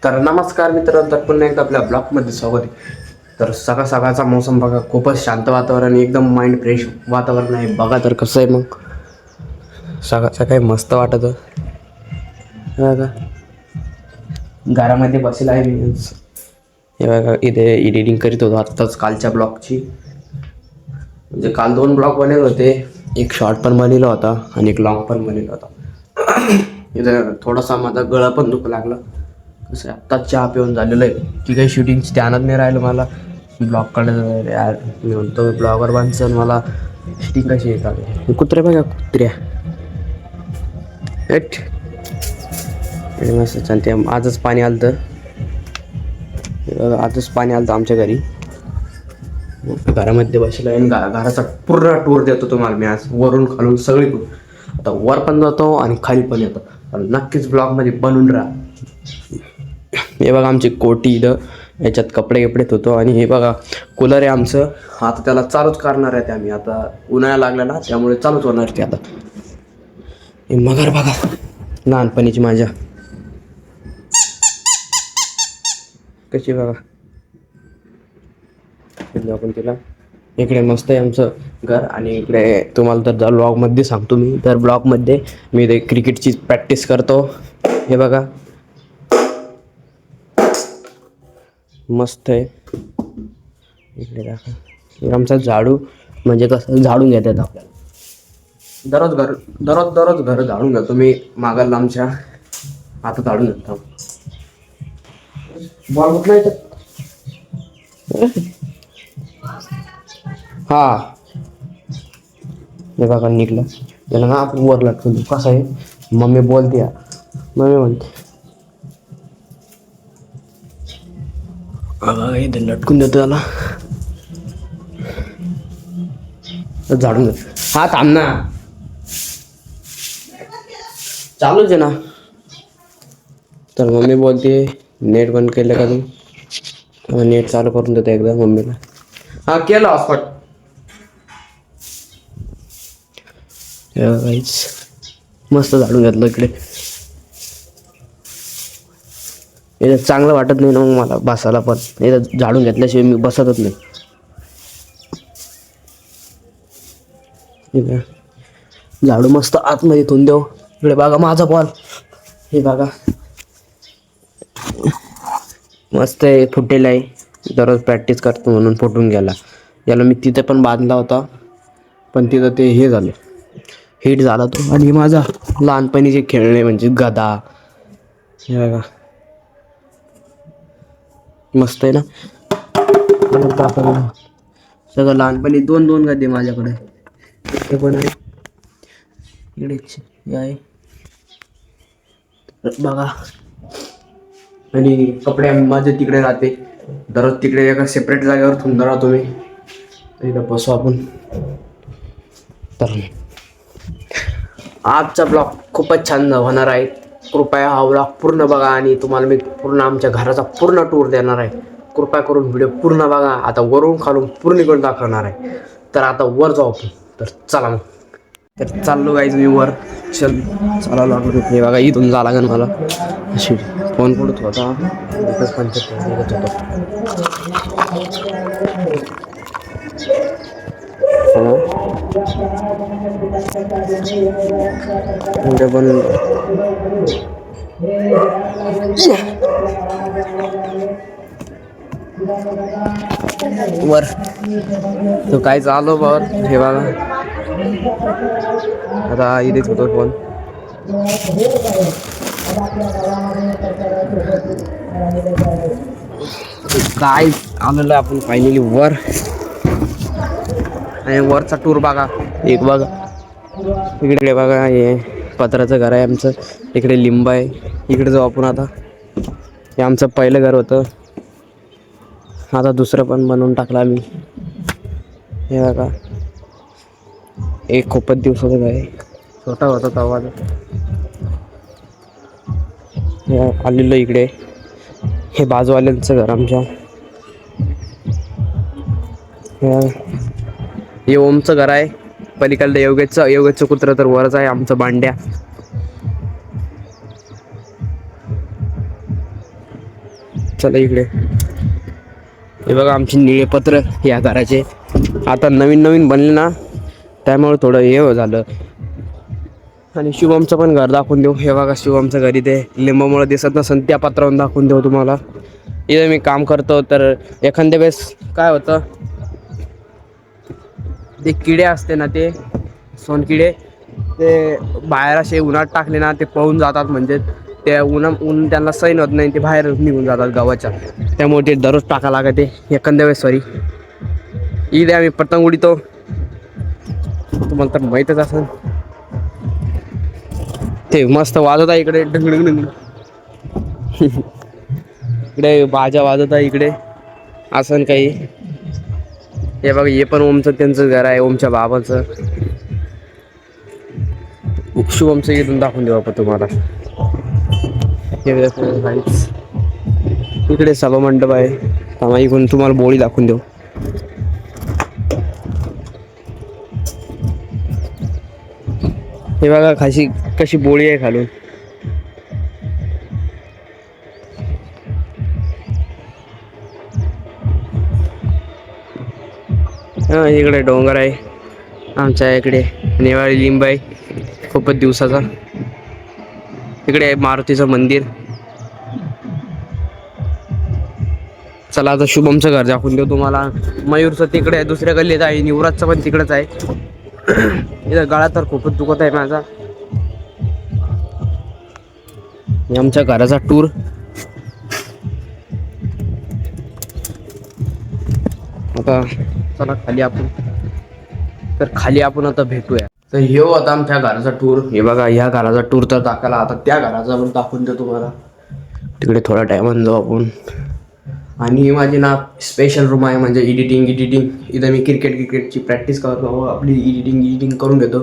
तर नमस्कार मित्रांनो, तर पुन्हा एकदा आपल्या ब्लॉगमध्ये स्वागत आहे. तर सकाळ सकाळचा मोसम बघा, खूपच शांत वातावरण, एकदम माइंड फ्रेश वातावरण आहे. बघा तर कसं आहे, मग सकाळ सकाळी मस्त वाटतं बघा. घरामध्ये बसला आहे मी. हे बघा, इथे एडिटिंग करीत होतो आत्ताच कालच्या ब्लॉगची. म्हणजे काल 2 ब्लॉग बनवले होते, एक शॉर्ट पण बनवला होता आणि एक लॉंग पण बनवला होता. इथं थोडासा माझा गळा पण दुखू लागला. कसं आत्ताच चहा पिऊन झालेलं आहे की काही शूटिंगची ध्यानात नाही राहिलं मला. ब्लॉगकडे यार मी म्हणतो ब्लॉगर बांधसन मला शूटिंग कशी येतात. कुत्रे बघा, कुत्र्या एट मस्त चालते. आजच पाणी आलं तर आजच पाणी आलं आमच्या घरी. घरामध्ये बसलं आणि घराचा पूर्ण टूर देतो तुम्हाला मी आज, वरून खालून सगळी. आता वर पण जातो आणि खाली पण येतो. नक्कीच ब्लॉगमध्ये बनून राहा. हे बघा आमची कोटी इथं, याच्यात कपडे धुतो. आणि हे बघा कूलर आहे आमचं, आता त्याला चालूच करणार आहे. ते आम्ही आता उन्हाळा लागला ना, त्यामुळे चालूच होणार ते आता. हे मगर बघा, लहानपणीची माझ्या कशी बघा आपण तिला. इकडे मस्त आहे आमचं घर. आणि इकडे तुम्हाला तर जर ब्लॉगमध्ये सांगतो मी, तर ब्लॉगमध्ये मी ते क्रिकेटची प्रॅक्टिस करतो. हे बघा मस्त आहे. इकडे दाखवा, आमचा झाडू म्हणजे कसं झाडून घेतात आपल्याला. दररोज घर झाडून घेतो मी. मागायला आमच्या आता झाडून घेतो. बॉल कुठला येतात. हा हे बघा निघलं त्याला ना, आपण वर लटकून कसं आहे. मम्मी बोलते, मम्मी म्हणते इथे लटकून देतो त्याला, झाडून देतो. हा थांब ना, चालूच आहे ना. तर मम्मी बोलते नेट बंद केलं का तू. नेट चालू करून देतो एकदा मम्मीला. हा केलं हॉटस्पॉट. मस्त झाडून घेतलं इकडे. इथं चांगलं वाटत नाही ना मग मला बसायला, पण इथं झाडून घेतल्याशिवाय मी बसतच नाही. झाडू मस्त आतमध्ये ठेवून देऊ. इकडे बघा माझा बॉल, हे बघा मस्त आहे, फुटेला आहे. दररोज प्रॅक्टिस करतो म्हणून फुटून गेला. याला मी तिथे पण बांधला होता, पण तिथं ते हे झालं, हिट झाला तो. आणि माझा लहानपणीचे खेळणे म्हणजे गदा. हे बघा मस्त आहे ना. सगळं लहानपणी 2-2 गदे माझ्याकडे. ते पण आहे इकडेच आहे बघा. आणि कपडे माझे तिकडे राहते. दररोज तिकडे एका सेपरेट जागेवर ठेवून राहतो मी. इथं बसू आपण. तर आजचा ब्लॉग खूपच छान होणार आहे. कृपया हा ब्लॉग पूर्ण बघा आणि तुम्हाला मी पूर्ण आमच्या घराचा पूर्ण टूर देणार आहे. कृपया करून व्हिडिओ पूर्ण बघा. आता वरून खालून पूर्ण करून दाखवणार आहे. तर आता वर जाऊ आपण. तर चला मग. तर चाललो गाईज मी वर. चला लागलो. हे बघा इथून जा लागेल मला. अशी फोन पडत होता, एकच पंचायत होतो. पण वर तो काय चालू वर. हे बघा आता इथेच होतो फोन. काय आलेलं आपण फायनली वर. आणि वरचा टूर बघा. एक बघा इकडे बघा, हे पत्र्याचं घर आहे आमचं. इकडे लिंब आहे. इकडे जाऊ आपण आता. हे आमचं पहिलं घर होतं, आता दुसरं पण बनवून टाकलं आम्ही. हे बघा एक खूपच दिवसाचं घर आहे, छोटा होता तेव्हा. आलेलं इकडे हे बाजूवाल्यांचं घर आमच्या. हे ओमचं घर आहे. पलीकडलं योगेशचं कुत्र तर वरच आहे आमचं बांड्या. चला इकडे. हे बघा आमची निळे पत्र या घराचे आता नवीन नवीन बनले ना, त्यामुळे थोडं हे झालं. आणि शुभमचं पण घर दाखवून देऊ. हे बघा शुभमचं घर इथे लिंबामुळे दिसत नसेल त्या पत्रावरून दाखवून देऊ तुम्हाला. इथे मी काम करतो तर एखाद्या वेळेस काय होतं, ते किडे असते ना, ते सोनकिडे, ते बाहेर असे उन्हात टाकले ना ते पळून जातात. म्हणजे ते ऊन त्यांना सैन होत नाही, ते बाहेर निघून जातात गावाच्या. त्यामुळे ते दररोज टाका लागते एखाद्या वेळेस. सॉरी, इथे आम्ही पतंग उडीतो, तुम्हाला तर माहीतच असेल. ते मस्त वाजत आहे इकडे ढंगढंग इकडे बाजा वाजत आहे इकडे असं काही. हे बघा हे पण ओमचं त्यांचं घर आहे, ओमच्या बाबाचं. शुभमचं इथून दाखवून देऊ आपण तुम्हाला. इकडे सभा मंडप आहे, त्यामुळे इकडून तुम्हाला बोळी दाखवून देऊ. हे बघा खाशी कशी बोळी आहे खालून. हा इकडे डोंगर आहे आमच्या इकडे, नेवाळी लिंब आहे खूपच दिवसाचा. इकडे आहे मारुतीचं मंदिर. चला आता शुभमचं घर दाखवून देऊ तुम्हाला. मयूरचं तिकडे आहे, दुसऱ्या गल्लीत आहे. युवराजचं पण तिकडेच आहे. इथं गळा तर खूपच दुखत आहे माझा. आमच्या घराचा टूर. आता चला खाली आपण, तर खाली आपण आता भेटूया. तर हे होता आमच्या घराचा टूर. हे बघा ह्या घराचा टूर तर दाखवला, आता त्या घराचा पण दाखवून देतो तुम्हाला. तिकडे थोडा टायमानं जाऊ आपण. आणि ही माझी ना स्पेशल रूम आहे, म्हणजे एडिटिंग. इथं मी क्रिकेटची प्रॅक्टिस करतो, आपली एडिटिंग करून घेतो.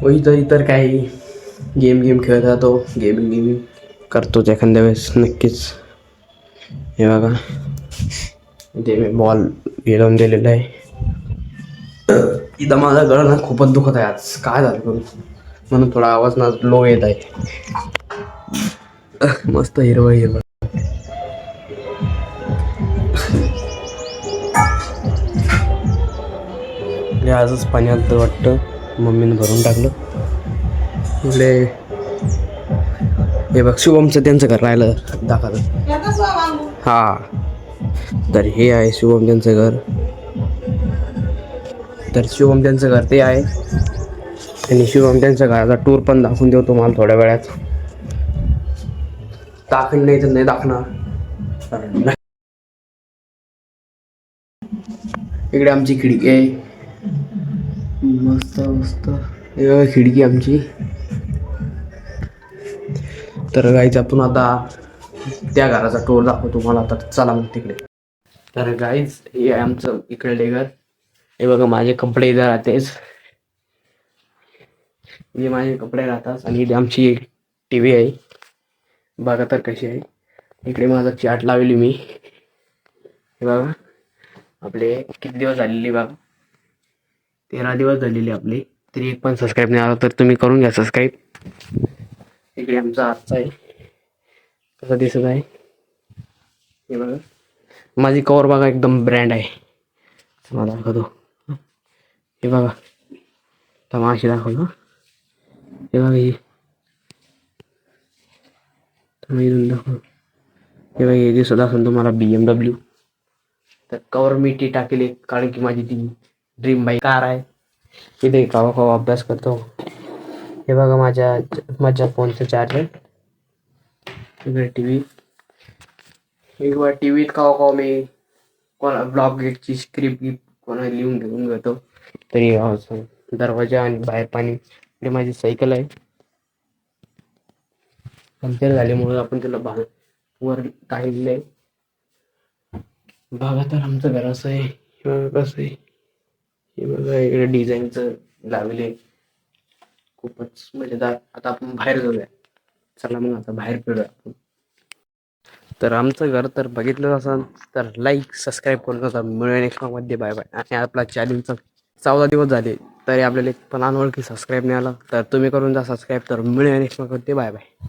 व इतर काही गेम खेळत राहतो, गेमिंग करतोच एखाद्या वेळेस नक्कीच. हे बघा इथे मी बॉल घेऊन दिलेला आहे. इथं माझा गळा ना खूपच दुखत आहे आज, काय झालं म्हणून थोडा आवाज ना लो येत आहे. मस्त हिरवळ. आजच पाणी आलं वाटतं, मम्मीनं भरून टाकलं. इकडे हे बघ शुभमचं त्यांचं घर राहिलं दाखवतं. हा तर हे आहे शुभम त्यांचं घर. तर शुभम त्यांचं घर ते आहे. आणि शुभम त्यांच्या घराचा टूर पण दाखवून देऊ तुम्हाला थोड्या वेळात. दाखवून नाही तर नाही दाखवणार. इकडे आमची खिडकी आहे, मस्त खिडकी आमची. तर गाईच आपण आता त्या घराचा टूर दाखवतो तुम्हाला. तर चला मग तिकडे. तर गाईज हे आमचं इकडे घर. हे बघा माझे कपडे इथं राहतेच, हे माझे कपडे राहतात. आणि इथे आमची एक TV आहे, बघा तर कशी आहे. इकडे माझा चार्ट लावली मी. हे बघा आपले किती दिवस झालेली, बघा 13 दिवस झालेली आपली. तरी एक पण सबस्क्राईब नाही आला, तर तुम्ही करून घ्या सबस्क्राईब. इकडे आमचा आजचा आहे, कसं दिसत आहे हे बघा. माझी कवर बघा एकदम ब्रँड आहे. मला दाखवतो, हे बघा तमाशी दाखवतो. हे बघा हे दाखव. हे बघा हे दिसत असेल तुम्हाला BMW. तर कवर मी ती टाकेली, कारण की माझी ती ड्रीम बाईक कार आहे. इथे कवा अभ्यास करतो. हे बघा माझ्या फोनचं चार्जर. इकडे TV. एक टीव्हीत कवा मी कोणा ब्लॉग गेटची स्क्रिप्ट कोणा लिहून घेऊन घेतो. तरी दरवाजा आणि बाहेर पाणी. इकडे माझी सायकल आहे, पंक्चर झाल्यामुळे आपण त्याला वर टाकलेलं आहे. बघा तर आमचं घर असं आहे. कसं आहे हे बघा, इकडे डिझाईनचं लावले, खूपच मजेदार. आता आपण बाहेर जाऊया. चला मग आता बाहेर फिरूया आपण. तर आमचं घर तर बघितलं असाल तर लाईक सबस्क्राईब करून नका. मिळूया नेक्स्ट मध्ये. Bye bye. आणि आपला चॅनलचा 14 दिवस झाले तरी आपल्याला एक पण अनोळखी सबस्क्राईब नाही आला, तर तुम्ही करून जा सबस्क्राईब. तर मिळूया नेक्स्ट मध्ये. Bye bye.